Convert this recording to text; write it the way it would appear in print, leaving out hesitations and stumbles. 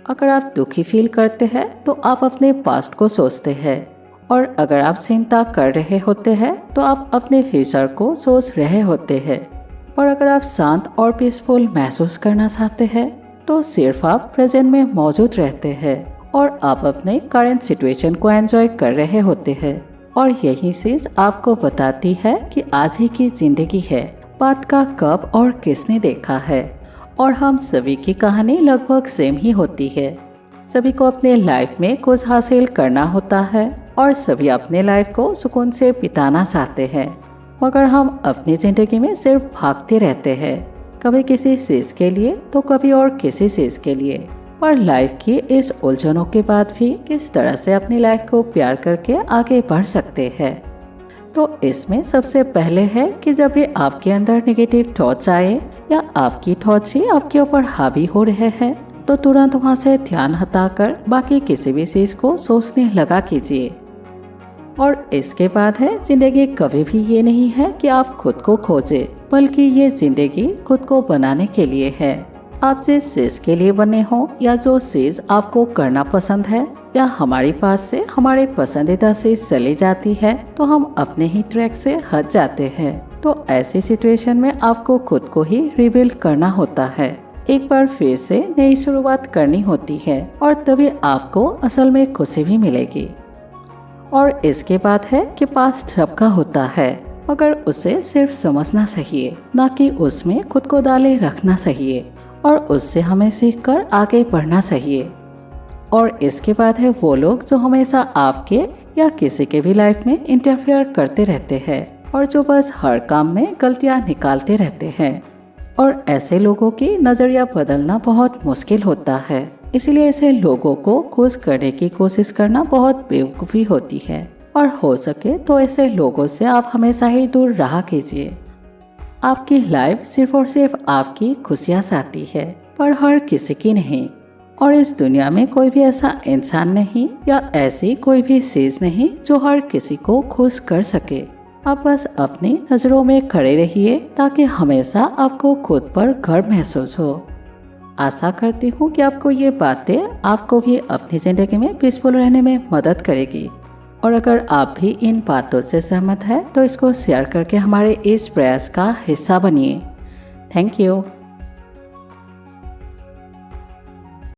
अगर आप दुखी फील करते हैं तो आप अपने पास्ट को सोचते हैं, और अगर आप चिंता कर रहे होते हैं तो आप अपने फ्यूचर को सोच रहे होते हैं। और अगर आप शांत और पीसफुल महसूस करना चाहते हैं तो सिर्फ आप प्रेजेंट में मौजूद रहते हैं और आप अपने करंट सिचुएशन को एंजॉय कर रहे होते हैं। और यही चीज आपको बताती है कि आज ही की जिंदगी है, बात का कब और किसने देखा है। और हम सभी की कहानी लगभग सेम ही होती है। सभी को अपने लाइफ में कुछ हासिल करना होता है और सभी अपने लाइफ को सुकून से बिताना चाहते हैं, मगर हम अपनी ज़िंदगी में सिर्फ भागते रहते हैं, कभी किसी चीज़ के लिए तो कभी और किसी चीज़ के लिए। पर लाइफ की इस उलझनों के बाद भी किस तरह से अपनी लाइफ को प्यार करके आगे बढ़ सकते हैं। तो इसमें सबसे पहले है कि जब भी आपके अंदर नेगेटिव थॉट्स आए या आपकी थॉट्स ही आपके ऊपर हावी हो रहे हैं तो तुरंत वहाँ से ध्यान हटाकर बाकी किसी भी चीज़ को सोचने लगा कीजिए। और इसके बाद है, जिंदगी कभी भी ये नहीं है कि आप खुद को खोजें, बल्कि ये जिंदगी खुद को बनाने के लिए है। आप जिस चीज के लिए बने हो या जो चीज आपको करना पसंद है या हमारे पास से हमारे पसंदीदा चीज चली जाती है तो हम अपने ही ट्रैक से हट जाते हैं। तो ऐसी सिचुएशन में आपको खुद को ही रिवील करना होता है, एक बार फिर से नई शुरुआत करनी होती है और तभी आपको असल में खुशी भी मिलेगी। और इसके बाद है कि पास्ट सबका होता है, मगर उसे सिर्फ समझना चाहिए, ना कि उसमें खुद को डाले रखना चाहिए और उससे हमें सीखकर आगे बढ़ना चाहिए। और इसके बाद है वो लोग जो हमेशा आपके या किसी के भी लाइफ में इंटरफेयर करते रहते हैं और जो बस हर काम में गलतियां निकालते रहते हैं। और ऐसे लोगों की नज़रिया बदलना बहुत मुश्किल होता है, इसलिए ऐसे लोगों को खुश करने की कोशिश करना बहुत बेवकूफ़ी होती है। और हो सके तो ऐसे लोगों से आप हमेशा ही दूर रहा कीजिए। आपकी लाइफ सिर्फ और सिर्फ आपकी खुशियाँ चाहती है, पर हर किसी की नहीं। और इस दुनिया में कोई भी ऐसा इंसान नहीं या ऐसी कोई भी चीज़ नहीं जो हर किसी को खुश कर सके। आप बस अपनी नज़रों में खड़े रहिए ताकि हमेशा आपको खुद पर गर्व महसूस हो। आशा करती हूँ कि आपको ये बातें आपको भी अपनी ज़िंदगी में पीसफुल रहने में मदद करेगी। और अगर आप भी इन बातों से सहमत है तो इसको शेयर करके हमारे इस प्रयास का हिस्सा बनिए। Thank you.